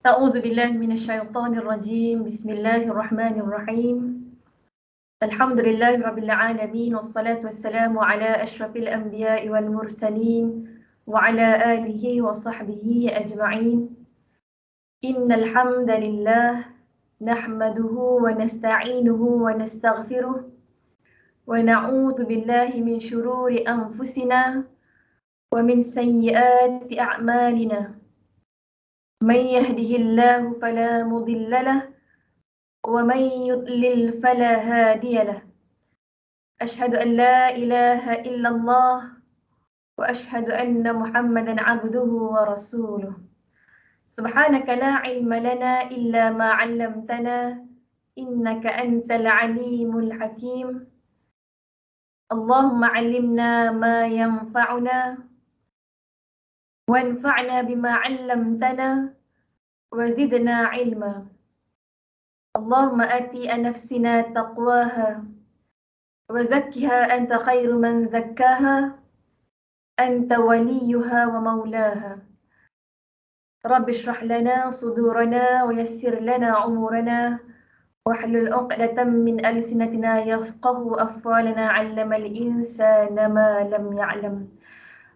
أعوذ بالله من الشيطان الرجيم. بسم الله الرحمن الرحيم. الحمد لله رب العالمين، والصلاة والسلام على أشرف الأنبياء والمرسلين وعلى آله وصحبه أجمعين. إن الحمد لله نحمده ونستعينه ونستغفره ونعوذ بالله من شرور أنفسنا ومن سيئات أعمالنا. من يهده الله فلا مضل له ومن يضلل فلا هادي له. أشهد أن لا إله إلا الله وأشهد أن محمدا عبده ورسوله. سبحانك لا علم لنا إلا ما علمتنا إنك أنت العليم الحكيم. اللهم علمنا ما ينفعنا وانفعنا بما علمتنا وزدنا علما. اللهم آتي نفسنا تقواها وزكها أنت خير من زكاها أنت وليها ومولاها. رب اشرح لنا صدورنا ويسر لنا عمورنا واحلل عقدة من ألسنتنا يفقه أفعالنا. علم الإنسان ما لم يعلم.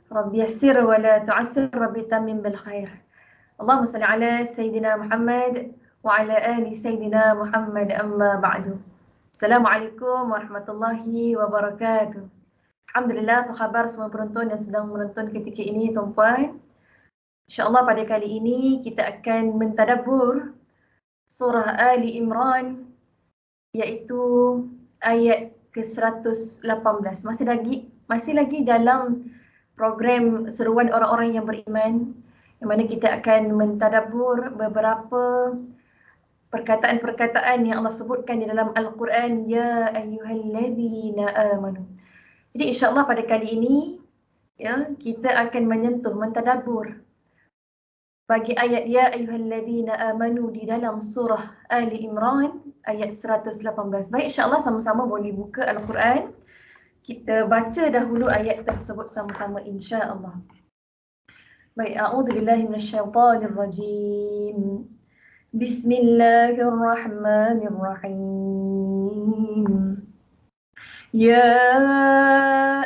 رب يسر ولا تعسر، رب تمم بالخير. اللهم صل على سيدنا محمد وعلى آل سيدنا محمد. أما بعد. Assalamualaikum warahmatullahi wabarakatuh. Alhamdulillah, apa khabar semua penonton yang sedang menonton ketika ini, tuan-puan? InsyaAllah pada kali ini kita akan mentadabbur surah Ali Imran, iaitu ayat ke-118. Masih lagi dalam program seruan orang-orang yang beriman, yang mana kita akan mentadabbur beberapa perkataan-perkataan yang Allah sebutkan di dalam Al-Quran, ya ayyuhalladzina amanu. Jadi insya-Allah pada kali ini kita akan menyentuh, mentadabbur bagi ayat ya ayyuhalladzina amanu di dalam surah Ali Imran ayat 118. Baik, insya-Allah sama-sama boleh buka Al-Quran. Kita baca dahulu ayat tersebut sama-sama insya-Allah. Baik, a'udzubillahi minasyaitonirrajim. Bismillahirrahmanirrahim. Ya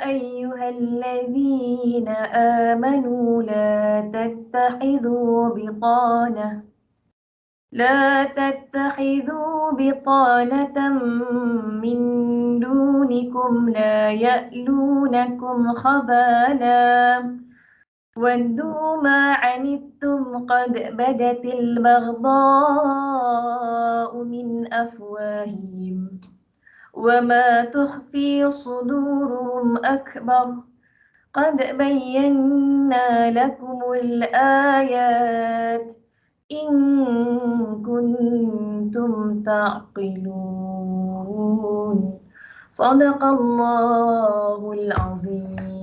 ayyuhalladzina amanu la tattakhidhu bitanatan min dunikum la ya'lunakum khabala ودوا ما عنتم قد بدت البغضاء من أفواههم وما تخفي صدورهم أكبر قد بينا لكم الآيات إن كنتم تعقلون صدق الله العظيم.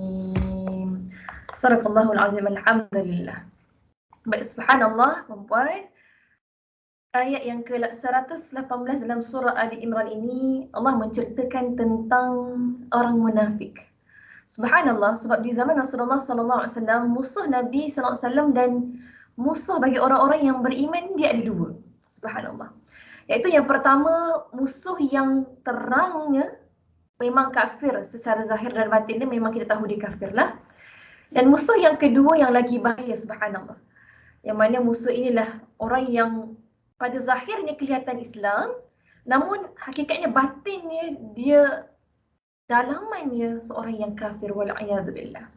Sadaqallahul azim. Alhamdulillah. Baik, subhanallah, perempuan. Ayat yang ke-118 dalam surah Ali Imran ini, Allah menceritakan tentang orang munafik. Subhanallah, sebab di zaman Rasulullah SAW, musuh Nabi SAW dan musuh bagi orang-orang yang beriman, dia ada dua. Subhanallah. Iaitu yang pertama, musuh yang terangnya memang kafir secara zahir dan batin, dia memang kita tahu dia kafir lah. Dan musuh yang kedua yang lagi bahaya, subhanallah, yang mana musuh inilah orang yang pada zahirnya kelihatan Islam, namun hakikatnya batinnya dia dalamannya seorang yang kafir, wal'iyadzubillah.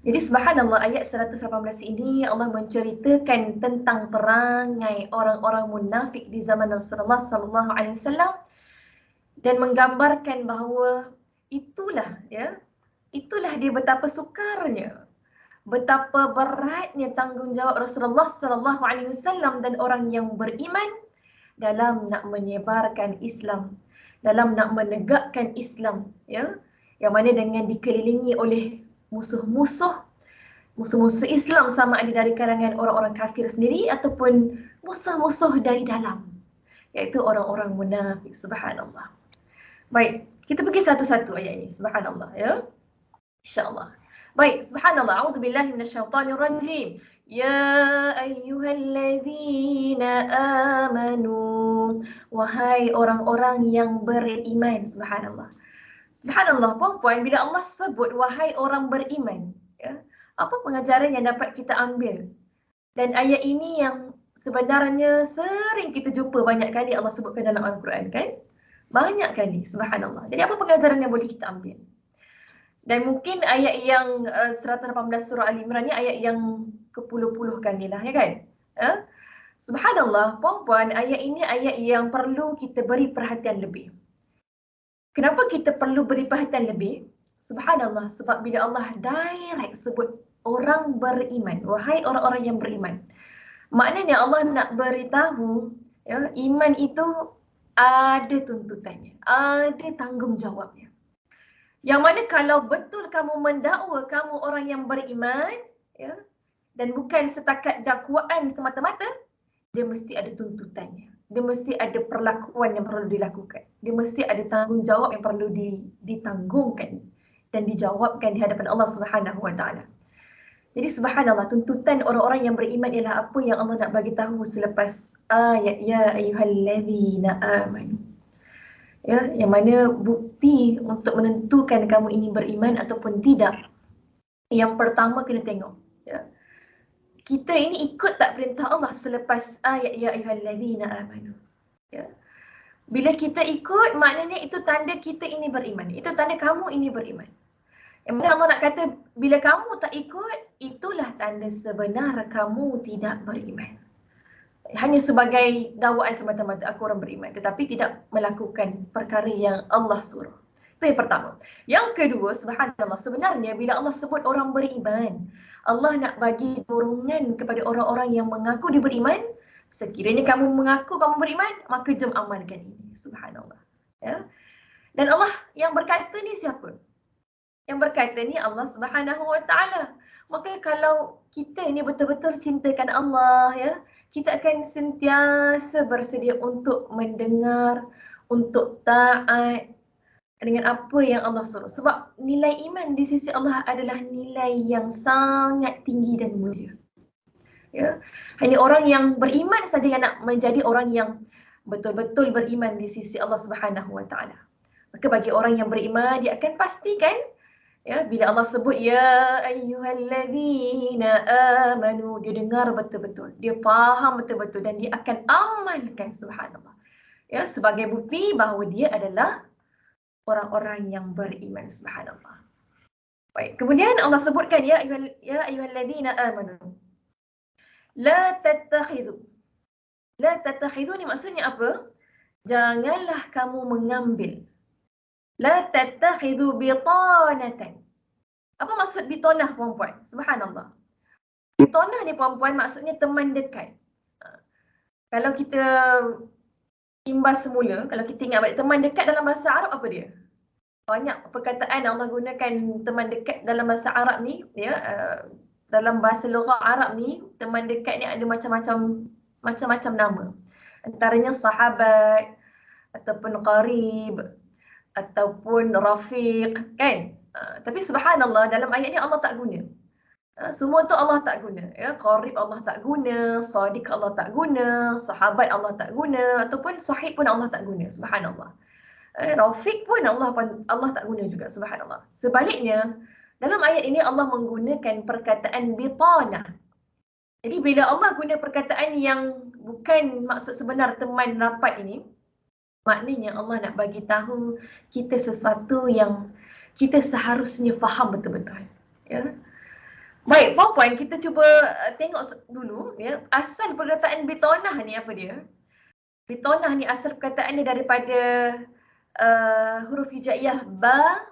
Jadi subhanallah, ayat 118 ini Allah menceritakan tentang perangai orang-orang munafik di zaman Rasulullah SAW dan menggambarkan bahawa itulah dia betapa sukarnya, betapa beratnya tanggungjawab Rasulullah SAW dan orang yang beriman dalam nak menyebarkan Islam, dalam nak menegakkan Islam, yang mana dengan dikelilingi oleh musuh-musuh Islam, sama ada dari kalangan orang-orang kafir sendiri ataupun musuh-musuh dari dalam, iaitu orang-orang munafik. Subhanallah. Baik, kita pergi satu-satu ayat ini. Subhanallah, InsyaAllah. Baik, subhanallah. A'udzubillahi minasyaitonirrajim. Ya ayyuhalladzina amanu. Wahai orang-orang yang beriman. Subhanallah. Subhanallah, puan-puan, bila Allah sebut wahai orang beriman, ya, apa pengajaran yang dapat kita ambil? Dan ayat ini yang sebenarnya sering kita jumpa banyak kali Allah sebutkan dalam Al-Quran, kan? Banyak kali, subhanallah. Jadi apa pengajaran yang boleh kita ambil? Dan mungkin ayat yang 118 surah Al-Imran ni ayat yang ke-puluh-puluh kali lah, ya kan? Subhanallah, puan-puan, ayat ini ayat yang perlu kita beri perhatian lebih. Kenapa kita perlu beri perhatian lebih? Subhanallah, sebab bila Allah direct sebut orang beriman, wahai orang-orang yang beriman. Maknanya Allah nak beritahu, ya, iman itu ada tuntutannya, ada tanggungjawabnya. Yang mana kalau betul kamu mendakwa kamu orang yang beriman, ya, dan bukan setakat dakwaan semata-mata, dia mesti ada tuntutannya. Dia mesti ada perlakuan yang perlu dilakukan. Dia mesti ada tanggungjawab yang perlu ditanggungkan dan dijawabkan di hadapan Allah Subhanahu Wa Taala. Jadi subhanallah, tuntutan orang-orang yang beriman ialah apa yang Allah nak bagi tahu selepas ayat ya ayyuhalladzina amanu. Ya, yang mana bukti untuk menentukan kamu ini beriman ataupun tidak. Yang pertama kena tengok, ya. Kita ini ikut tak perintah Allah selepas ayat ya ayyuhalladzina amanu. Ya. Bila kita ikut, maknanya itu tanda kita ini beriman. Itu tanda kamu ini beriman. Yang mana Allah nak kata, bila kamu tak ikut, itulah tanda sebenar kamu tidak beriman. Hanya sebagai dakwaan semata-mata aku orang beriman, tetapi tidak melakukan perkara yang Allah suruh. Itu yang pertama. Yang kedua, subhanallah, sebenarnya bila Allah sebut orang beriman, Allah nak bagi dorongan kepada orang-orang yang mengaku dia beriman. Sekiranya kamu mengaku kamu beriman, maka jom amalkan ini. Subhanallah. Ya. Dan Allah yang berkata ni siapa? Yang berkata ni Allah Subhanahu Wa Taala. Maka kalau kita ni betul-betul cintakan Allah, ya, kita akan sentiasa bersedia untuk mendengar, untuk taat dengan apa yang Allah suruh. Sebab nilai iman di sisi Allah adalah nilai yang sangat tinggi dan mulia. Ya. Hanya orang yang beriman saja yang nak menjadi orang yang betul-betul beriman di sisi Allah Subhanahu Wa Taala. Maka bagi orang yang beriman, dia akan pastikan, ya, bila Allah sebut ya ayyuhalladzina amanu, dia dengar betul-betul, dia faham betul-betul dan dia akan amalkan, subhanallah. Ya, sebagai bukti bahawa dia adalah orang-orang yang beriman, subhanallah. Baik, kemudian Allah sebutkan ya ayyuhalladzina amanu. La tattakhidhu. La tattakhidhu ni maksudnya apa? Janganlah kamu mengambil. La tattakhidhu bitanatan. Apa maksud bitanah, puan-puan? Subhanallah. Bitanah ni, puan-puan, maksudnya teman dekat. Kalau kita imbas semula, kalau kita ingat balik, teman dekat dalam bahasa Arab apa dia? Banyak perkataan Allah gunakan teman dekat dalam bahasa Arab ni, ya, dalam bahasa lughah Arab ni, teman dekat ni ada macam-macam nama. Antaranya sahabat, ataupun qarib, ataupun rafiq, kan? Tapi subhanallah, dalam ayat ni Allah tak guna. Semua tu Allah tak guna. Ya, qarib Allah tak guna, sadiq Allah tak guna, sahabat Allah tak guna, ataupun sahib pun Allah tak guna. Subhanallah. Rafiq pun Allah tak guna juga. Subhanallah. Sebaliknya, dalam ayat ini Allah menggunakan perkataan bitana. Jadi bila Allah guna perkataan yang bukan maksud sebenar teman rapat ini, maknanya Allah nak bagi tahu kita sesuatu yang kita seharusnya faham betul-betul. Ya. Baik, puan-puan, kita cuba tengok dulu, ya, asal perkataan bitanah ni apa dia? Bitanah ni asal perkataannya daripada huruf hijaiyah ba,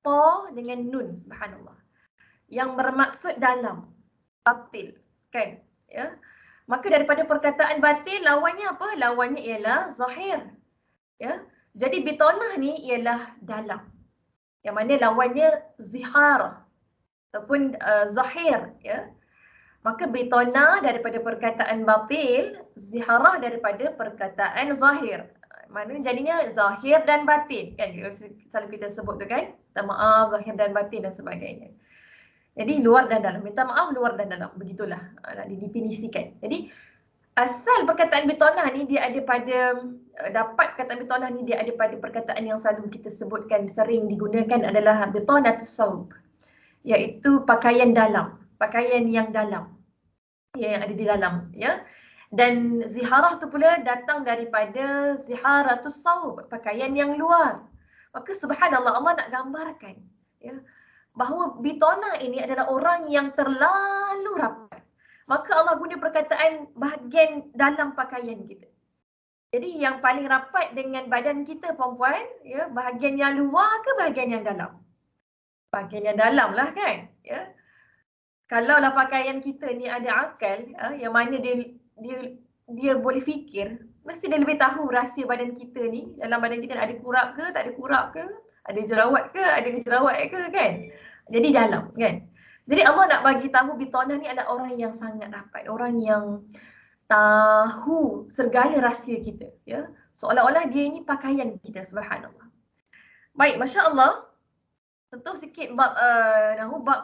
ta dengan nun, subhanallah. Yang bermaksud dalam, batil, kan? Ya. Maka daripada perkataan batil, lawannya apa? Lawannya ialah zahir. Ya. Jadi bitanah ni ialah dalam. Yang mana lawannya zihar ataupun zahir, ya. Maka bitana daripada perkataan batil, ziharah daripada perkataan zahir. Maknanya jadinya zahir dan batin, kan? Selalu kita sebut tu, kan? Minta maaf, zahir dan batin dan sebagainya. Jadi luar dan dalam. Minta maaf luar dan dalam. Begitulah nak didefinisikan. Jadi asal perkataan bitonah ni dia ada pada dapat perkataan bitonah ni dia ada pada perkataan yang selalu kita sebutkan sering digunakan adalah bitonatus saub, iaitu pakaian dalam, pakaian yang dalam, yang ada di dalam, ya. Dan ziharah tu pula datang daripada ziharatus saub, pakaian yang luar. Maka subhanallah, Allah nak gambarkan, ya, bahawa bitonah ini adalah orang yang terlalu rapat. Maka Allah guna perkataan bahagian dalam pakaian kita. Jadi yang paling rapat dengan badan kita perempuan, ya, bahagian yang luar ke bahagian yang dalam? Bahagian yang dalam lah kan, ya. Kalaulah pakaian kita ni ada akal, yang mana dia boleh fikir, mesti dia lebih tahu rahsia badan kita ni, dalam badan kita ada kurap ke, tak ada kurap ke, ada jerawat ke, ada jerawat ke kan. Jadi dalam kan. Jadi Allah nak bagi tahu bitonah ni adalah orang yang sangat rapat, orang yang tahu segala rahsia kita, ya. Seolah-olah dia ini pakaian kita, subhanallah. Baik, masya-Allah. Sentuh sikit bab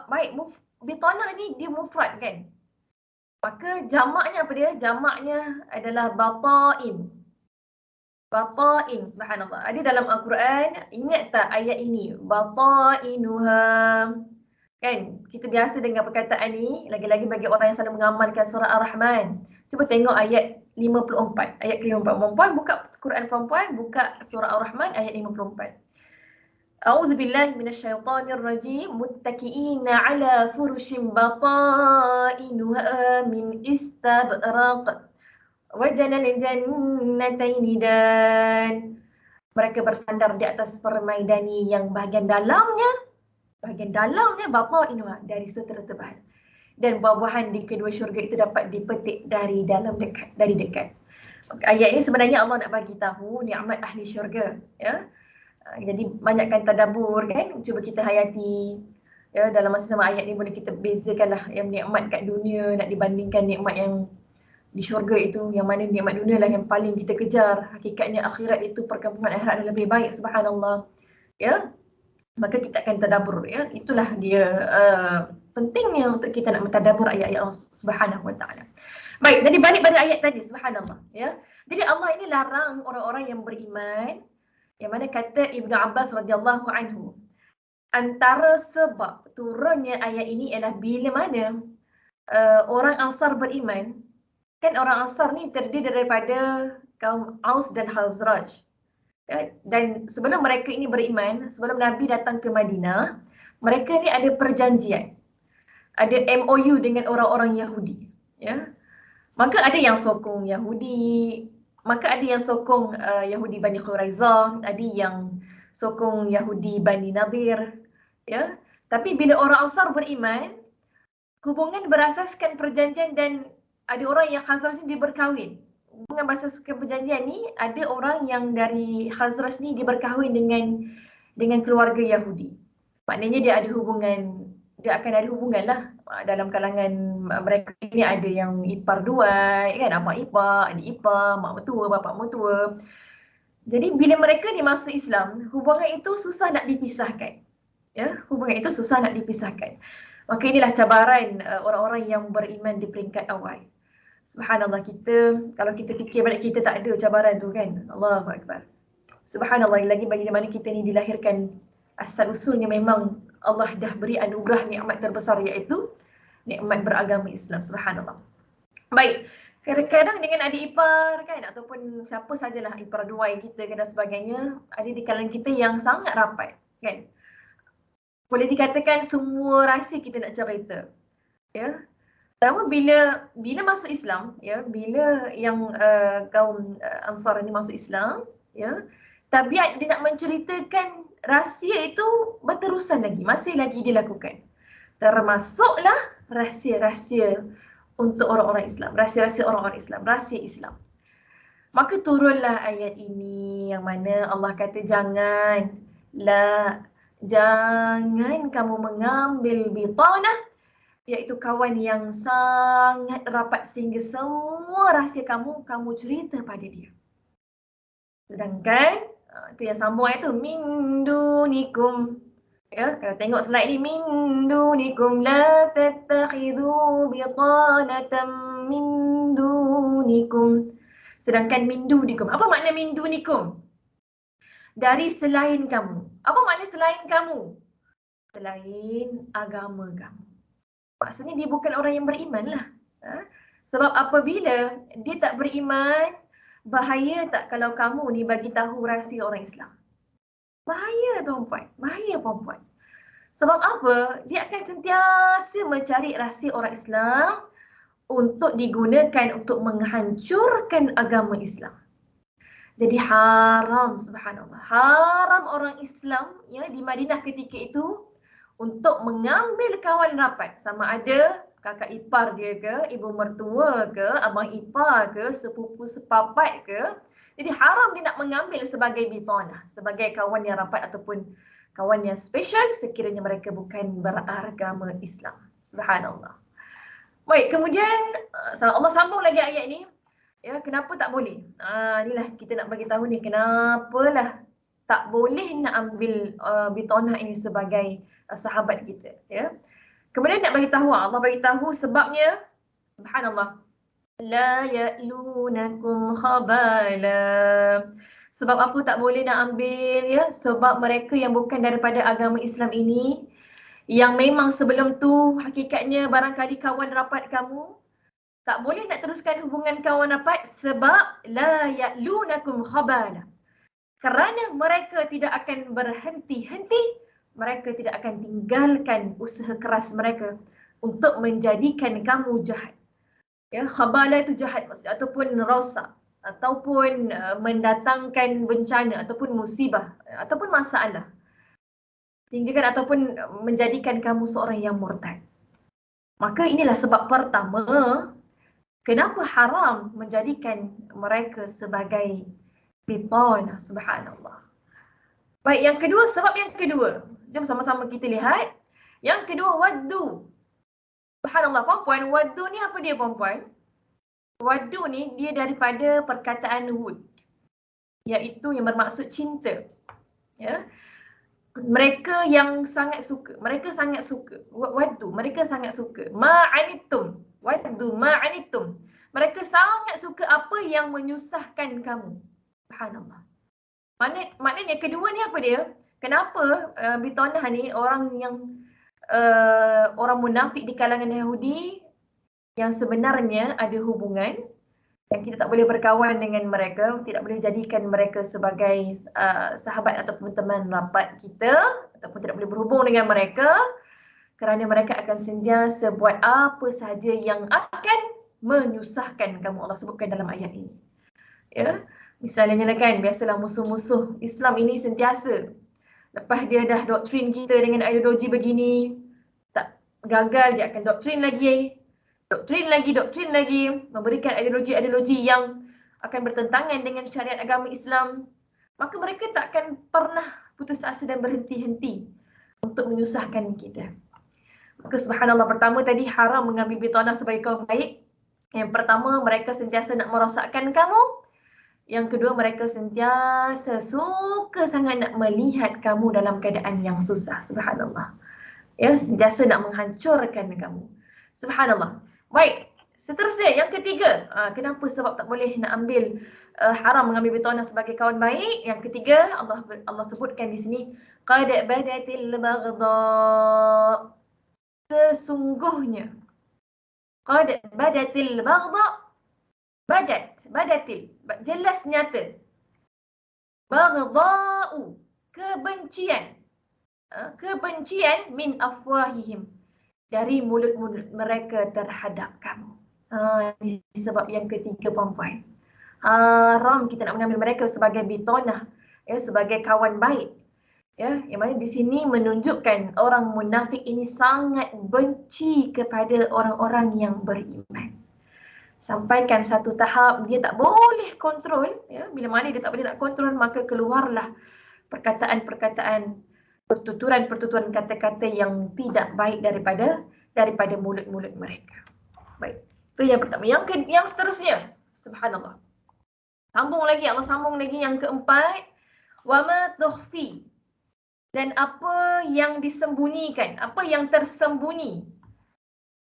baik bitonah ni dia mufrad kan. Maka jamaknya apa dia? Jamaknya adalah batain. Batain, subhanallah. Ada dalam Al-Quran, ingat tak ayat ini? Batainuha. Kan, kita biasa dengar perkataan ni, lagi-lagi bagi orang yang selalu mengamalkan surah Ar-Rahman. Cuba tengok ayat 54. Ayat ke-54. Perempuan buka Quran perempuan, buka surah Ar-Rahman ayat 54. A'udzu billahi minasyaitonir rajim. Muttaqiina 'ala furushin batainuha min istabraq. Wajanal jannataini, dan mereka bersandar di atas permaidani yang bahagian dalamnya batainuha, dari sutera tebal, dan buah-buahan di kedua syurga itu dapat dipetik dari dalam dekat, dari dekat. Ayat ini sebenarnya Allah nak bagi tahu nikmat ahli syurga, ya. Jadi banyakkan tadabbur kan, cuba kita hayati, ya, dalam masa sama ayat ni boleh kita bezakanlah yang nikmat kat dunia nak dibandingkan nikmat yang di syurga itu, yang mana nikmat dunia lah yang paling kita kejar. Hakikatnya akhirat itu, perkampungan akhirat adalah lebih baik, subhanallah, ya. Maka kita akan tadabbur, ya. Itulah dia pentingnya untuk kita nak mentadabbur ayat-ayat Allah Subhanahu Wa Taala. Baik, jadi balik pada ayat tadi, subhanallah, ya. Jadi Allah ini larang orang-orang yang beriman, yang mana kata Ibnu Abbas radhiyallahu anhu, antara sebab turunnya ayat ini ialah bila mana orang Ansar beriman. Kan orang Ansar ni terdiri daripada kaum Aus dan Khazraj. Dan sebelum mereka ini beriman, sebelum Nabi datang ke Madinah, mereka ni ada perjanjian, ada MOU dengan orang-orang Yahudi, ya. Maka ada yang sokong Yahudi, maka ada yang sokong Yahudi Bani Quraizah, ada yang sokong Yahudi Bani Nadir, ya. Tapi bila orang Ansar beriman, hubungan berasaskan perjanjian, dan ada orang yang Khazraj ni dia berkahwin. Hubungan berasaskan perjanjian ni, ada orang yang dari Khazraj ni dia berkahwin dengan keluarga Yahudi. Maknanya dia ada hubungan, dia akan ada hubungan lah. Dalam kalangan mereka ni ada yang ipar dua, kan, abang ipar, adik ipar, mak mertua, bapak mertua. Jadi bila mereka ni masuk Islam, hubungan itu susah nak dipisahkan. Ya, hubungan itu susah nak dipisahkan. Maka inilah cabaran orang-orang yang beriman di peringkat awal. Subhanallah, kita kalau kita fikir balik, kita tak ada cabaran tu kan. Allahu Akbar. Subhanallah, lagi bagi mana kita ni dilahirkan, asal usulnya memang Allah dah beri anugerah nikmat terbesar, iaitu nikmat beragama Islam. Subhanallah. Baik, kadang-kadang dengan adik ipar kan, ataupun siapa sajalah ipar duai kita dan sebagainya, ada di kalangan kita yang sangat rapat kan. Boleh dikatakan semua rahsia kita nak cerita, ya. Pertama bila masuk Islam, ya, bila yang kaum Ansar ni masuk Islam, ya, tabiat dia nak menceritakan rahsia itu berterusan lagi, masih lagi dilakukan. Termasuklah rahsia-rahsia untuk orang-orang Islam, rahsia-rahsia orang-orang Islam, rahsia Islam. Maka turunlah ayat ini yang mana Allah kata jangan kamu mengambil bitanah, iaitu kawan yang sangat rapat sehingga semua rahsia kamu cerita pada dia. Sedangkan itu yang sambung ayat tu, min dunikum, Ya, kalau tengok slide ni, min dunikum la tattakhidhu bitanatan min dunikum. Sedangkan min dunikum, apa makna min dunikum? Dari selain kamu. Apa makna selain kamu? Selain agama kamu. Maksudnya dia bukan orang yang beriman lah. Ha? Sebab apabila dia tak beriman, bahaya tak kalau kamu ni bagi tahu rahsia orang Islam? Bahaya tuan-puan, bahaya puan-puan. Sebab apa? Dia akan sentiasa mencari rahsia orang Islam untuk digunakan untuk menghancurkan agama Islam. Jadi haram, subhanallah. Haram orang Islam ya di Madinah ketika itu untuk mengambil kawan rapat, sama ada kakak ipar dia ke, ibu mertua ke, abang ipar ke, sepupu sepapat ke. Jadi haram dia nak mengambil sebagai bitanah, sebagai kawan yang rapat ataupun kawan yang special sekiranya mereka bukan beragama Islam. Subhanallah. Baik, kemudian Allah sambung lagi ayat ni. Ya, kenapa tak boleh? Inilah kita nak bagi tahu ni kenapalah tak boleh nak ambil bitanah ini sebagai sahabat kita, ya. Kemudian nak bagi tahu, Allah bagi tahu sebabnya, subhanallah. La ya'lunakum khabala. Sebab apa tak boleh nak ambil, ya? Sebab mereka yang bukan daripada agama Islam ini, yang memang sebelum tu hakikatnya barangkali kawan rapat kamu, tak boleh nak teruskan hubungan kawan rapat sebab la ya'lunakum khabala. Kerana mereka tidak akan berhenti-henti, mereka tidak akan tinggalkan usaha keras mereka untuk menjadikan kamu jahat. Ya, khabala itu jahat maksudnya, ataupun rosak, ataupun mendatangkan bencana, ataupun musibah, ataupun masalah. Sehingga kan ataupun menjadikan kamu seorang yang murtad. Maka inilah sebab pertama, kenapa haram menjadikan mereka sebagai bitanah, subhanallah. Baik, yang kedua, sebab yang kedua. Jom sama-sama kita lihat. Yang kedua, waddu. Subhanallah, puan-puan, waddu ni apa dia, puan-puan? Waddu ni dia daripada perkataan wud, iaitu yang bermaksud cinta. Ya. Mereka yang sangat suka, mereka sangat suka. Waddu, mereka sangat suka. Ma'anittum. Waddu ma'anittum. Mereka sangat suka apa yang menyusahkan kamu. Subhanallah. Maknanya kedua ni apa dia? Kenapa bitanah ni orang yang orang munafik di kalangan Yahudi yang sebenarnya ada hubungan yang kita tak boleh berkawan dengan mereka, tidak boleh jadikan mereka sebagai sahabat ataupun teman rapat kita, ataupun tidak boleh berhubung dengan mereka kerana mereka akan sentiasa buat apa sahaja yang akan menyusahkan kamu. Allah sebutkan dalam ayat ini. Ya. Misalnya kan, biasalah musuh-musuh Islam ini sentiasa lepas dia dah doktrin kita dengan ideologi begini, tak gagal, dia akan doktrin lagi, memberikan ideologi-ideologi yang akan bertentangan dengan syariat agama Islam. Maka mereka tak akan pernah putus asa dan berhenti-henti untuk menyusahkan kita. Maka subhanallah, pertama tadi haram mengambil bitanah sebagai kaum baik. Yang pertama, mereka sentiasa nak merosakkan kamu. Yang kedua, mereka sentiasa suka sangat nak melihat kamu dalam keadaan yang susah. Subhanallah. Ya, sentiasa nak menghancurkan kamu. Subhanallah. Baik, seterusnya yang ketiga. Kenapa sebab tak boleh nak ambil haram mengambil bitanah sebagai kawan baik? Yang ketiga, Allah sebutkan di sini, qad badatil baghdha. Sesungguhnya. Qad badatil baghdha. Badatil, jelas nyata. Baghdha'u, kebencian. Kebencian min afwahihim, dari mulut-mulut mereka terhadap kamu. Ini sebab yang ketiga, puan-puan. Haram kita nak mengambil mereka sebagai bitanah, ya, sebagai kawan baik. Ya, yang mana di sini menunjukkan orang munafik ini sangat benci kepada orang-orang yang beriman. Sampaikan satu tahap dia tak boleh kontrol, ya. Bila mana dia tak boleh nak kontrol, maka keluarlah perkataan-perkataan, pertuturan-pertuturan kata-kata yang tidak baik daripada mulut-mulut mereka. Baik, itu yang pertama. Yang seterusnya, subhanallah. Allah sambung lagi yang keempat, wa ma tukhfi. dan apa yang disembunyikan, apa yang tersembunyi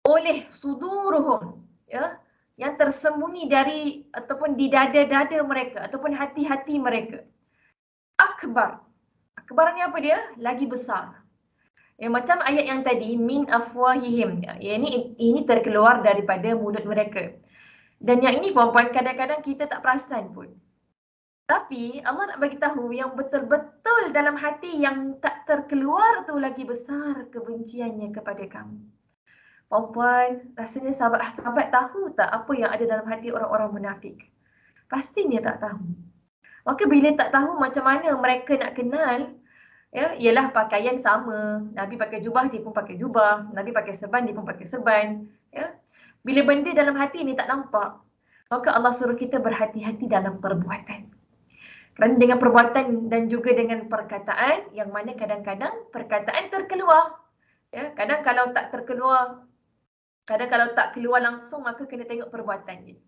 oleh suduruhum, ya, yang tersembunyi dari ataupun di dada-dada mereka ataupun hati-hati mereka. Akbar. Akbar ni apa dia? Lagi besar. Ya, macam ayat yang tadi, min afwahihim. Ya, ini terkeluar daripada mulut mereka. Dan yang ini puan-puan, kadang-kadang kita tak perasan pun. Tapi Allah nak bagi tahu yang betul-betul dalam hati yang tak terkeluar tu lagi besar kebenciannya kepada kamu. Puan-puan, rasanya sahabat-sahabat tahu tak apa yang ada dalam hati orang-orang munafik? Pastinya tak tahu. Maka bila tak tahu macam mana mereka nak kenal, ya, ialah pakaian sama. Nabi pakai jubah, dia pun pakai jubah. Nabi pakai serban, dia pun pakai serban. Ya. Bila benda dalam hati ni tak nampak, maka Allah suruh kita berhati-hati dalam perbuatan. Kerana dengan perbuatan dan juga dengan perkataan, yang mana kadang-kadang perkataan terkeluar. Ya, kadang kalau tak terkeluar, kadang kalau tak keluar langsung, maka kena tengok perbuatan dia.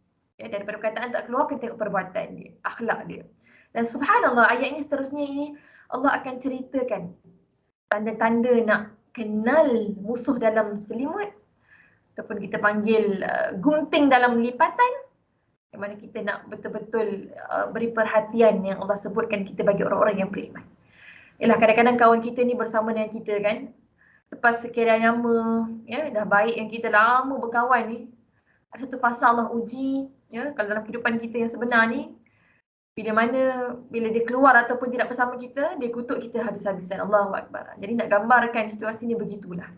Ya, daripada perkataan tak keluar, kena tengok perbuatan dia, akhlak dia. Dan subhanallah, ayat ini seterusnya ini, Allah akan ceritakan tanda-tanda nak kenal musuh dalam selimut, ataupun kita panggil gunting dalam lipatan, yang mana kita nak betul-betul beri perhatian yang Allah sebutkan kita bagi orang-orang yang beriman. Yalah, kadang-kadang kawan kita ni bersama dengan kita kan, lepas sekian lama, ya, dah baik yang kita lama berkawan ni, ada satu fasa Allah uji, ya, kalau dalam kehidupan kita yang sebenar ni, bila dia keluar ataupun tidak bersama kita, dia kutuk kita habis-habisan. Allahu Akbar. Jadi nak gambarkan situasi ni begitulah.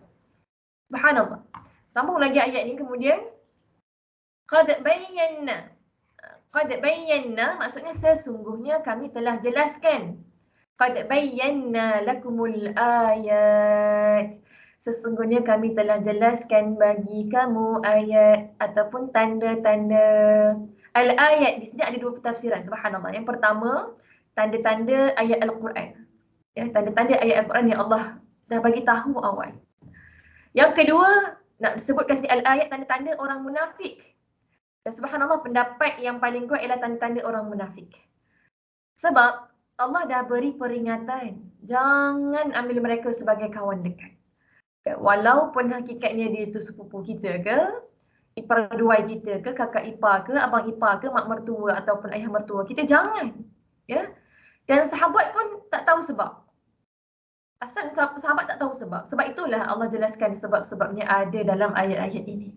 Subhanallah. Sambung lagi ayat ni kemudian, qad bayyana. Qad bayyana maksudnya sesungguhnya kami telah jelaskan. Qad bayyana lakumul ayat. Sesungguhnya kami telah jelaskan bagi kamu ayat ataupun tanda-tanda. Al-ayat di sini ada dua tafsiran, subhanallah. Yang pertama, tanda-tanda ayat Al-Quran. Ya, tanda-tanda ayat Al-Quran yang Allah dah bagi tahu awal. Yang kedua, nak disebutkan sini al-ayat, tanda-tanda orang munafik. Dan subhanallah, pendapat yang paling kuat ialah tanda-tanda orang munafik. Sebab Allah dah beri peringatan, jangan ambil mereka sebagai kawan dekat. Walaupun hakikatnya dia itu sepupu kita ke, ipar duai kita ke, kakak ipar ke, abang ipar ke, mak mertua ataupun ayah mertua, kita jangan. Ya. Dan sahabat pun tak tahu sebab. Asal sahabat tak tahu sebab. Sebab itulah Allah jelaskan sebab-sebabnya ada dalam ayat-ayat ini.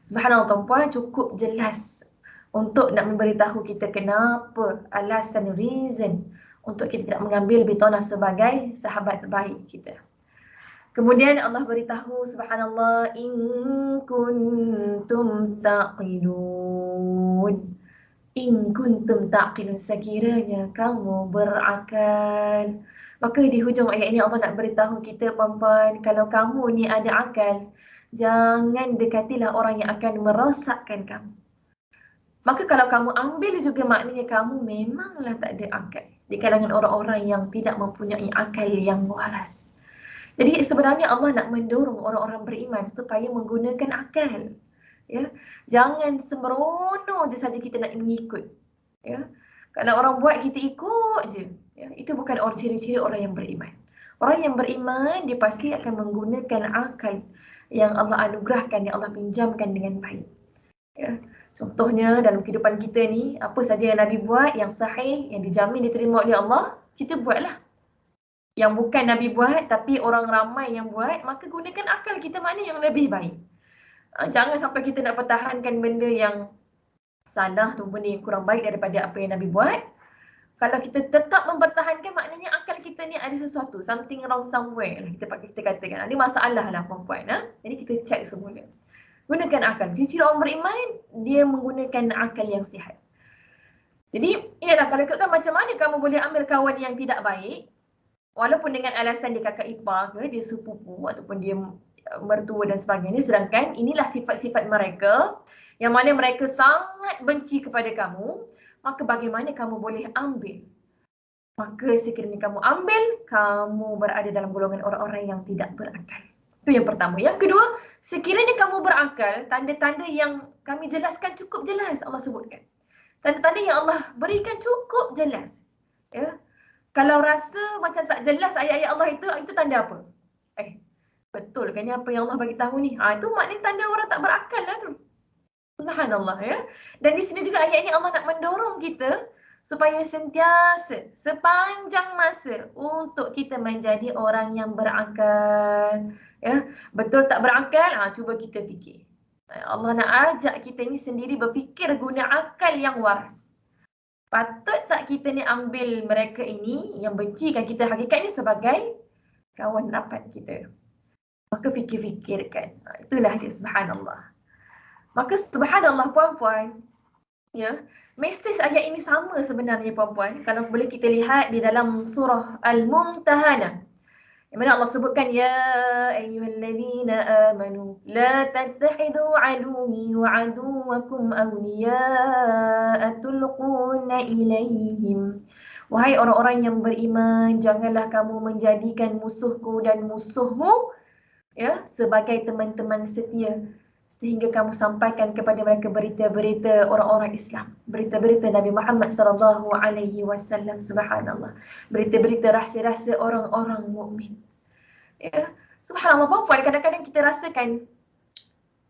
Subhanallah tuan-puan, cukup jelas untuk nak memberitahu kita kenapa, alasan, reason untuk kita tidak mengambil Bitonah sebagai sahabat baik kita. Kemudian Allah beritahu subhanallah, in kuntum taqilun. In kuntum taqilun, sekiranya kamu berakal. Maka di hujung ayat ini Allah nak beritahu kita, puan-puan, kalau kamu ni ada akal, jangan dekatilah orang yang akan merosakkan kamu. Maka kalau kamu ambil juga maknanya kamu memanglah tak ada akal di kalangan orang-orang yang tidak mempunyai akal yang waras. Jadi sebenarnya Allah nak mendorong orang-orang beriman supaya menggunakan akal. Ya, jangan sembrono je saja kita nak mengikut. Ya, kalau orang buat kita ikut je. Ya, itu bukan orang ciri-ciri orang yang beriman. Orang yang beriman dia pasti akan menggunakan akal yang Allah anugerahkan, yang Allah pinjamkan dengan baik. Ya, contohnya dalam kehidupan kita ni, apa saja yang Nabi buat yang sahih, yang dijamin diterima oleh Allah, kita buatlah. Yang bukan Nabi buat tapi orang ramai yang buat, maka gunakan akal kita mana yang lebih baik. Jangan sampai kita nak pertahankan benda yang salah atau benda yang kurang baik daripada apa yang Nabi buat. Kalau kita tetap mempertahankan, maknanya akal kita ni ada sesuatu, something wrong somewhere lah, kita katakan. Ini masalah lah puan-puan. Jadi kita cek semula. Gunakan akal. Ciri-ciri orang beriman, dia menggunakan akal yang sihat. Jadi, ialah kalau ikutkan macam mana kamu boleh ambil kawan yang tidak baik, walaupun dengan alasan dia kakak ipar ke, dia sepupu ataupun dia mertua dan sebagainya, sedangkan inilah sifat-sifat mereka yang mana mereka sangat benci kepada kamu, maka bagaimana kamu boleh ambil? Maka sekiranya kamu ambil, kamu berada dalam golongan orang-orang yang tidak berakal. Itu yang pertama. Yang kedua, sekiranya kamu berakal, tanda-tanda yang kami jelaskan cukup jelas Allah sebutkan. Tanda-tanda yang Allah berikan cukup jelas. Ya. Kalau rasa macam tak jelas ayat-ayat Allah itu tanda apa? Betul kan ni apa yang Allah bagi tahu ni? Itu maknanya tanda orang tak berakal lah tu. Subhanallah ya. Dan di sini juga ayat ini Allah nak mendorong kita supaya sentiasa sepanjang masa untuk kita menjadi orang yang berakal. Ya, betul tak berakal? Cuba kita fikir. Allah nak ajak kita ni sendiri berfikir guna akal yang waras. Patut tak kita ni ambil mereka ini yang bencikan kita hakikat ni sebagai kawan rapat kita? Maka fikir-fikirkan. Itulah dia, subhanallah. Maka subhanallah puan-puan, ya, mesej ayat ini sama sebenarnya puan-puan. Kalau boleh kita lihat di dalam surah Al-Mumtahanah. Yang mana Allah sebutkan, ya ayyuhallazina amanu la tattakhidhu aduwwi wa aduwwakum awliya'a tulquna ilaihim. Wahai orang-orang yang beriman, janganlah kamu menjadikan musuhku dan musuhmu ya sebagai teman-teman setia, sehingga kamu sampaikan kepada mereka berita-berita orang-orang Islam, berita-berita Nabi Muhammad sallallahu alaihi wasallam. Subhanallah, berita-berita rahsia-rahsia orang-orang mukmin. Ya, subhanallah puan-puan, kadang-kadang kita rasakan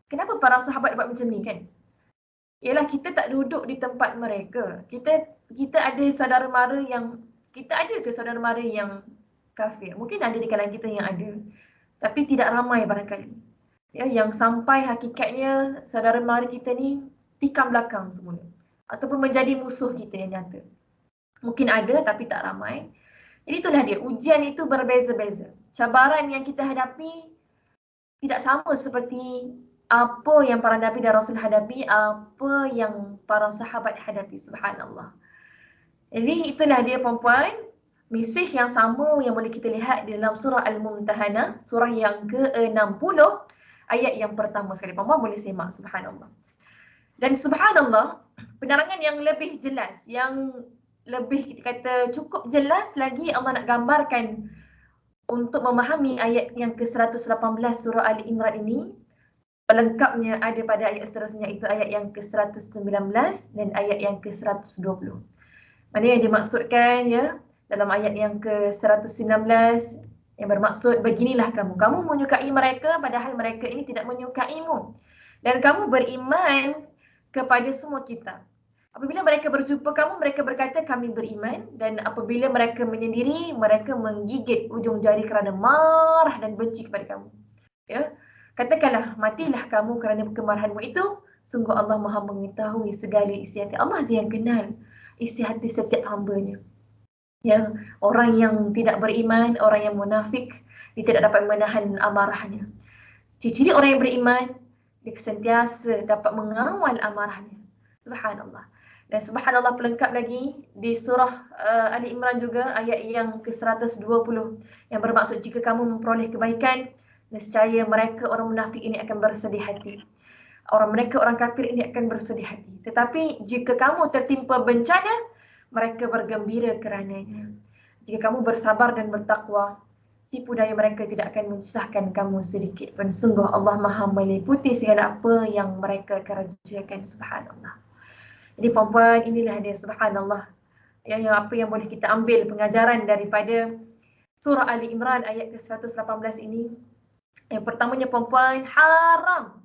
kenapa para sahabat buat macam ni kan? Ialah kita tak duduk di tempat mereka. Kita ada saudara mara yang saudara mara yang kafir? Mungkin ada di kalangan kita yang ada. Tapi tidak ramai barangkali. Ya, yang sampai hakikatnya saudara mara kita ni tikam belakang semula. Ataupun menjadi musuh kita yang nyata. Mungkin ada tapi tak ramai. Jadi itulah dia, ujian itu berbeza-beza. Cabaran yang kita hadapi tidak sama seperti apa yang para Nabi dan Rasul hadapi, apa yang para sahabat hadapi. Subhanallah. Jadi itulah dia puan-puan. Mesej yang sama yang boleh kita lihat di dalam surah Al-Mumtahanah, surah yang ke-60, ayat yang pertama sekali. Puan-puan boleh semak, subhanallah. Dan subhanallah, penerangan yang lebih jelas, yang lebih kita kata cukup jelas lagi Allah nak gambarkan untuk memahami ayat yang ke-118 surah Ali Imran ini. Pelengkapnya ada pada ayat seterusnya, itu ayat yang ke-119 dan ayat yang ke-120. Mana yang dimaksudkan ya? Dalam ayat yang ke-119 yang bermaksud, beginilah kamu menyukai mereka padahal mereka ini tidak menyukaimu, dan kamu beriman kepada semua kitab. Apabila mereka berjumpa kamu, mereka berkata kami beriman, dan apabila mereka menyendiri, mereka menggigit ujung jari kerana marah dan benci kepada kamu. Ya, katakanlah, matilah kamu kerana kemarahanmu itu. Sungguh Allah Maha mengetahui segala isi hati. Allah je yang kenal isi hati setiap hambanya. Ya, orang yang tidak beriman, orang yang munafik, dia tidak dapat menahan amarahnya. Ciri-ciri orang yang beriman, dia sentiasa dapat mengawal amarahnya. Subhanallah. Dan subhanallah pelengkap lagi di surah Ali Imran juga ayat yang ke-120 yang bermaksud, jika kamu memperoleh kebaikan, nescaya mereka orang munafik ini akan bersedih hati. Orang kafir ini akan bersedih hati. Tetapi jika kamu tertimpa bencana, mereka bergembira kerananya. Jika kamu bersabar dan bertakwa, tipu daya mereka tidak akan menyusahkan kamu sedikit pun. Sungguh Allah Maha meliputi segala apa yang mereka kerjakan. Subhanallah. Jadi puan-puan, inilah dia, subhanallah. Yang apa yang boleh kita ambil pengajaran daripada surah Ali Imran ayat ke-118 ini. Yang pertamanya puan-puan, haram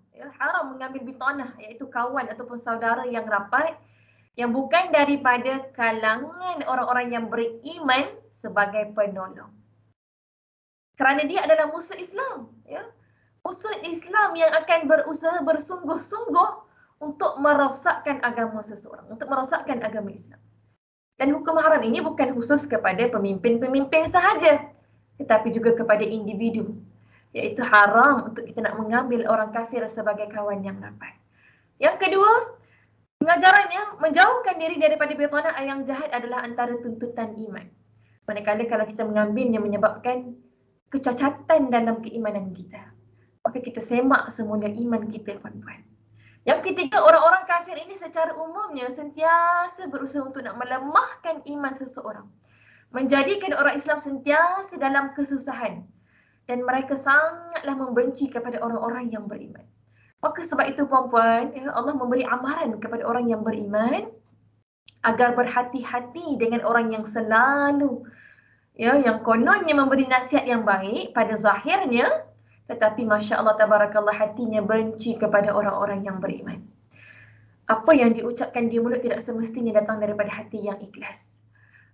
mengambil bitanah, iaitu kawan ataupun saudara yang rapat, yang bukan daripada kalangan orang-orang yang beriman sebagai penolong. Kerana dia adalah musuh Islam. Ya? Musuh Islam yang akan berusaha bersungguh-sungguh untuk merosakkan agama seseorang, untuk merosakkan agama Islam. Dan hukum haram ini bukan khusus kepada pemimpin-pemimpin sahaja, tetapi juga kepada individu. Iaitu haram untuk kita nak mengambil orang kafir sebagai kawan yang rapat. Yang kedua, pengajarannya, menjauhkan diri daripada bitanah yang jahat adalah antara tuntutan iman. Manakala kalau kita mengambilnya menyebabkan kecacatan dalam keimanan kita, maka kita semak semula iman kita, puan-puan. Yang ketiga, orang-orang kafir ini secara umumnya sentiasa berusaha untuk nak melemahkan iman seseorang, menjadikan orang Islam sentiasa dalam kesusahan, dan mereka sangatlah membenci kepada orang-orang yang beriman. Maka sebab itu puan-puan, Allah memberi amaran kepada orang yang beriman agar berhati-hati dengan orang yang selalu ya, yang kononnya memberi nasihat yang baik pada zahirnya, tetapi Masya Allah Tabarakallah hatinya benci kepada orang-orang yang beriman. Apa yang diucapkan di mulut tidak semestinya datang daripada hati yang ikhlas.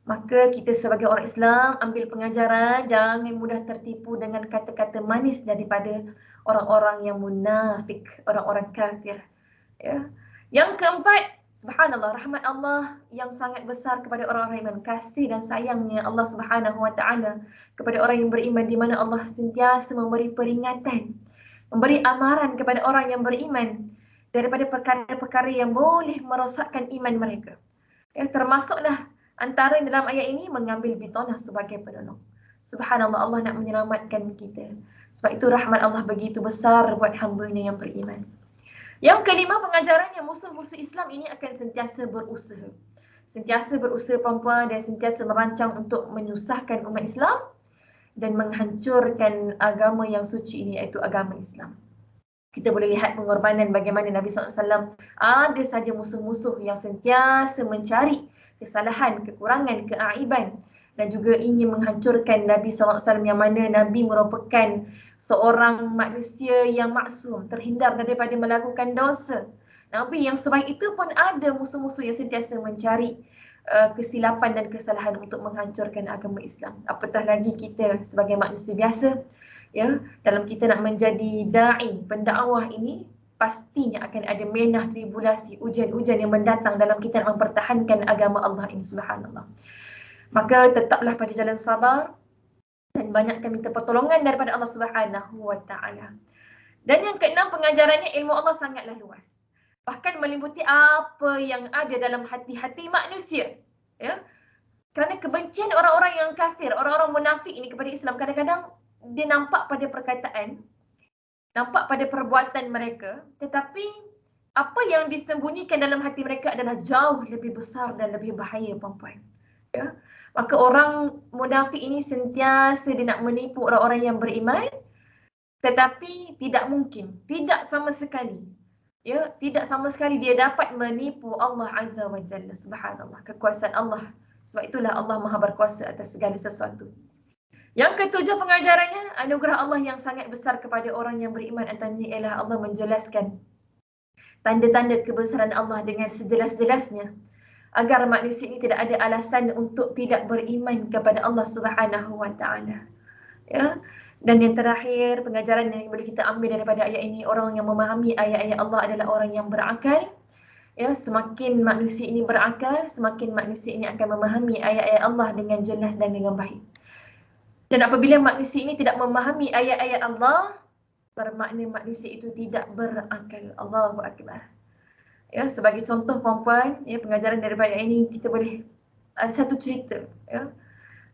Maka kita sebagai orang Islam ambil pengajaran, jangan mudah tertipu dengan kata-kata manis daripada orang-orang yang munafik, orang-orang kafir. Ya. Yang keempat, subhanallah, rahmat Allah yang sangat besar kepada orang-orang iman, kasih dan sayangnya Allah Subhanahu wa taala kepada orang yang beriman, di mana Allah sentiasa memberi peringatan, memberi amaran kepada orang yang beriman daripada perkara-perkara yang boleh merosakkan iman mereka. Ya, termasuklah antara dalam ayat ini mengambil bitanah sebagai penolong. Subhanallah, Allah nak menyelamatkan kita. Sebab itu rahmat Allah begitu besar buat hamba-Nya yang beriman. Yang kelima, pengajarannya musuh-musuh Islam ini akan sentiasa berusaha. Sentiasa berusaha puan-puan dan sentiasa merancang untuk menyusahkan umat Islam dan menghancurkan agama yang suci ini, iaitu agama Islam. Kita boleh lihat pengorbanan bagaimana Nabi SAW ada saja musuh-musuh yang sentiasa mencari kesalahan, kekurangan, keaiban dan juga ingin menghancurkan Nabi SAW, yang mana Nabi merupakan seorang manusia yang maksum, terhindar daripada melakukan dosa. Nabi yang sebaik itu pun ada musuh-musuh yang sentiasa mencari kesilapan dan kesalahan untuk menghancurkan agama Islam. Apatah lagi kita sebagai manusia biasa, ya, dalam kita nak menjadi da'i, pendakwah ini, pastinya akan ada menah, tribulasi, ujian-ujian yang mendatang dalam kita nak mempertahankan agama Allah ini, subhanallah. Maka tetaplah pada jalan sabar dan banyakkan minta pertolongan daripada Allah Subhanahu wa taala. Dan yang keenam, pengajarannya ilmu Allah sangatlah luas. Bahkan meliputi apa yang ada dalam hati-hati manusia. Ya. Kerana kebencian orang-orang yang kafir, orang-orang munafik ini kepada Islam, kadang-kadang dia nampak pada perkataan, nampak pada perbuatan mereka, tetapi apa yang disembunyikan dalam hati mereka adalah jauh lebih besar dan lebih bahaya, puan-puan. Ya. Maka orang munafik ini sentiasa dia nak menipu orang-orang yang beriman, tetapi tidak mungkin, tidak sama sekali. Ya, tidak sama sekali dia dapat menipu Allah Azza wa Jalla, subhanallah, kekuasaan Allah. Sebab itulah Allah Maha berkuasa atas segala sesuatu. Yang ketujuh, pengajarannya anugerah Allah yang sangat besar kepada orang yang beriman, antaranya ialah Allah menjelaskan tanda-tanda kebesaran Allah dengan sejelas-jelasnya, agar manusia ini tidak ada alasan untuk tidak beriman kepada Allah Subhanahu wa taala. Ya. Dan yang terakhir, pengajaran yang boleh kita ambil daripada ayat ini, orang yang memahami ayat-ayat Allah adalah orang yang berakal. Ya, semakin manusia ini berakal, semakin manusia ini akan memahami ayat-ayat Allah dengan jelas dan dengan baik. Dan apabila manusia ini tidak memahami ayat-ayat Allah, bermakna manusia itu tidak berakal. Allahu Akbar. Ya, sebagai contoh, puan-puan, ya, pengajaran daripada ini kita boleh ada satu cerita. Ya.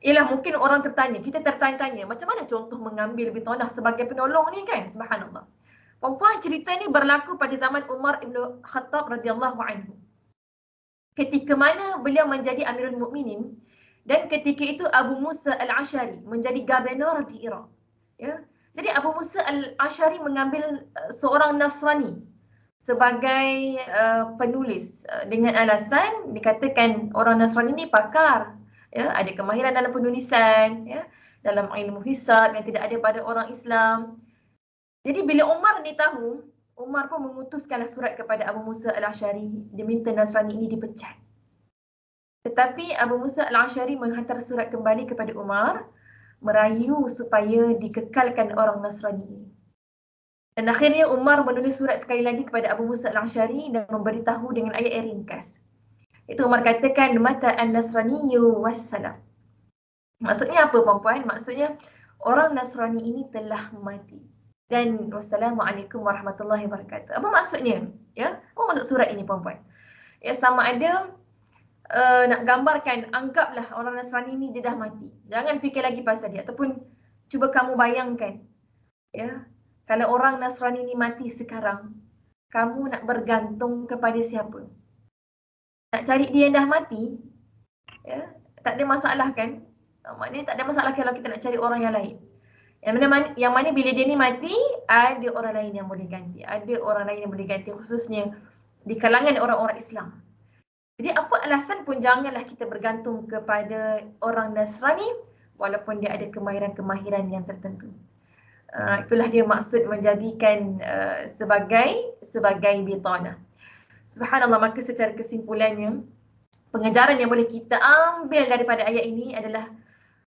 Ialah mungkin orang tertanya, kita tertanya-tanya, macam mana contoh mengambil bitanah sebagai penolong ni kan? Subhanallah. Puan-puan, cerita ni berlaku pada zaman Umar ibn Khattab radhiyallahu anhu. Ketika mana beliau menjadi Amirul Mukminin, dan ketika itu Abu Musa Al-Ash'ari menjadi gubernur di Iraq. Ya. Jadi Abu Musa Al-Ash'ari mengambil seorang Nasrani sebagai penulis dengan alasan dikatakan orang Nasrani ini pakar, ya, ada kemahiran dalam penulisan, ya, dalam ilmu hisab yang tidak ada pada orang Islam. Jadi bila Umar ni tahu, Umar pun mengutuskanlah surat kepada Abu Musa Al-Ash'ari, diminta Nasrani ini dipecat. Tetapi Abu Musa Al-Ash'ari menghantar surat kembali kepada Umar, merayu supaya dikekalkan orang Nasrani ini. Dan akhirnya Umar menulis surat sekali lagi kepada Abu Musa Al-Ash'ari dan memberitahu dengan ayat yang ringkas. Itu Umar katakan, mata an-Nasraniyyu wassalam. Maksudnya apa, puan-puan? Maksudnya orang Nasrani ini telah mati. Dan wassalamualaikum warahmatullahi wabarakatuh. Apa maksudnya? Ya, apa maksud surat ini, puan-puan? Ya, sama ada nak gambarkan, anggaplah orang Nasrani ni dia dah mati. Jangan fikir lagi pasal dia. Ataupun cuba kamu bayangkan, ya, kalau orang Nasrani ni mati sekarang, kamu nak bergantung kepada siapa? Nak cari dia yang dah mati, ya, tak ada masalah kan? Maknanya tak ada masalah kalau kita nak cari orang yang lain. Yang mana bila dia ni mati, ada orang lain yang boleh ganti. Ada orang lain yang boleh ganti, khususnya di kalangan orang-orang Islam. Jadi apa alasan pun janganlah kita bergantung kepada orang Nasrani, walaupun dia ada kemahiran-kemahiran yang tertentu. Itulah dia maksud menjadikan sebagai bitanah. Subhanallah, maka secara kesimpulannya, pengajaran yang boleh kita ambil daripada ayat ini adalah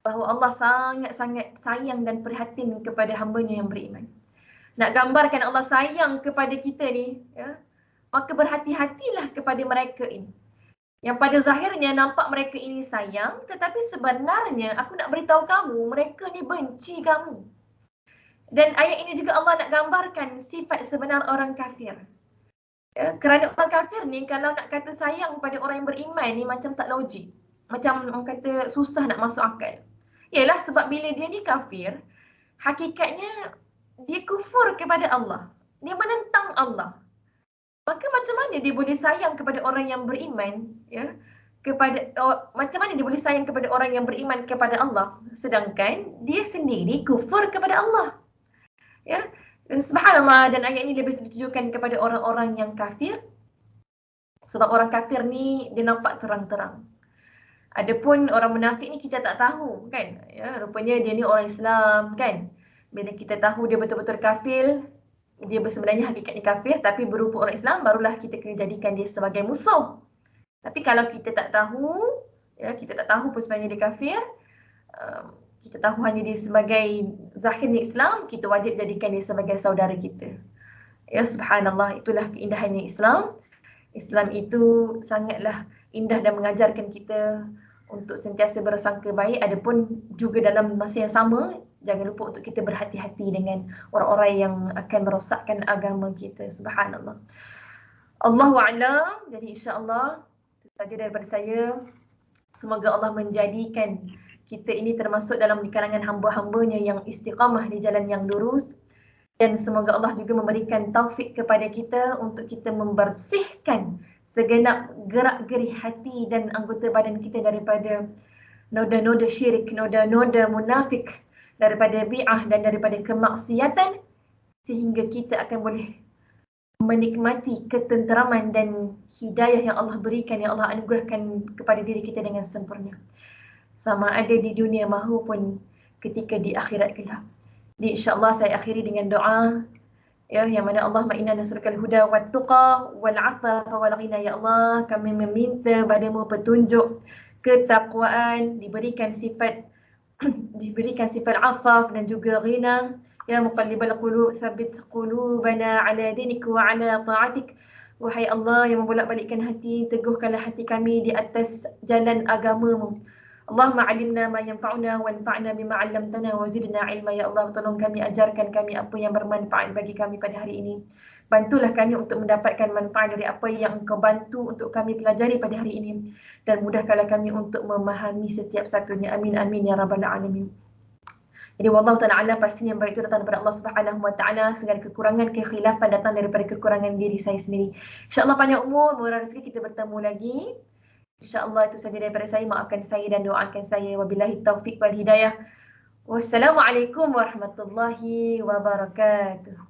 bahawa Allah sangat-sangat sayang dan prihatin kepada hamba-Nya yang beriman. Nak gambarkan Allah sayang kepada kita ni, ya, maka berhati-hatilah kepada mereka ini. Yang pada zahirnya nampak mereka ini sayang, tetapi sebenarnya aku nak beritahu kamu, mereka ni benci kamu. Dan ayat ini juga Allah nak gambarkan sifat sebenar orang kafir. Ya, kerana orang kafir ni kalau nak kata sayang pada orang yang beriman ni macam tak logik. Macam orang kata susah nak masuk akal. Yalah, sebab bila dia ni kafir, hakikatnya dia kufur kepada Allah. Dia menentang Allah. Maka macam mana dia boleh sayang kepada orang yang beriman, ya? Macam mana dia boleh sayang kepada orang yang beriman kepada Allah sedangkan dia sendiri kufur kepada Allah? Ya. Dan subhanallah, dan ayat ini lebih ditujukan kepada orang-orang yang kafir. Sebab orang kafir ni dia nampak terang-terang. Adapun orang munafik ni kita tak tahu, kan? Ya, rupanya dia ni orang Islam, kan? Bila kita tahu dia betul-betul kafir, dia sebenarnya hakikatnya kafir tapi berupa orang Islam, barulah kita kena jadikan dia sebagai musuh. Tapi kalau kita tak tahu, ya, kita tak tahu pun sebenarnya dia kafir, kita tahu hanya dia sebagai zahirnya Islam, kita wajib jadikan dia sebagai saudara kita. Ya, subhanallah, itulah keindahannya Islam. Islam itu sangatlah indah dan mengajarkan kita untuk sentiasa bersangka baik. Adapun juga dalam masa yang sama, jangan lupa untuk kita berhati-hati dengan orang-orang yang akan merosakkan agama kita. Subhanallah. Allahu a'lam. Jadi insya-Allah itu saja daripada saya. Semoga Allah menjadikan kita ini termasuk dalam kalangan hamba-hambanya yang istiqamah di jalan yang lurus. Dan semoga Allah juga memberikan taufik kepada kita untuk kita membersihkan segenap gerak-geri hati dan anggota badan kita daripada noda-noda syirik, noda-noda munafik, daripada bi'ah dan daripada kemaksiatan, sehingga kita akan boleh menikmati ketenteraman dan hidayah yang Allah berikan, yang Allah anugerahkan kepada diri kita dengan sempurna, sama ada di dunia maupun ketika di akhirat kelak. Jadi insya-Allah saya akhiri dengan doa, ya, yang mana Allahumma inna nas'alukal huda wat tuqa wal 'afafa wal ghina. Ya Allah, kami meminta padamu petunjuk, ketakwaan, diberikan sifat afaf dan juga ghina. Ya muqallibal qulub, tsabbit qulubana ala dinik wa ala ta'atik. Wahai Allah yang membolak-balikkan hati, teguhkanlah hati kami di atas jalan agamamu. Allahumma alimna ma yanfa'una wanfa'na bima 'allamtana wa zidna ilma. Ya Allah, tolong kami, ajarkan kami apa yang bermanfaat bagi kami pada hari ini. Bantulah kami untuk mendapatkan manfaat dari apa yang Engkau bantu untuk kami pelajari pada hari ini, dan mudahkanlah kami untuk memahami setiap satunya. Amin amin ya rabbal alamin. Jadi wallahu ta'ala alam, pastinya yang baik itu datang daripada Allah Subhanahu wa taala. Segala kekurangan, kekhilafan datang daripada kekurangan diri saya sendiri. Insya-Allah panjang umur, murah rezeki, kita bertemu lagi. InsyaAllah itu saja daripada saya. Maafkan saya dan doakan saya. Wabillahi taufiq wal hidayah. Wassalamualaikum warahmatullahi wabarakatuh.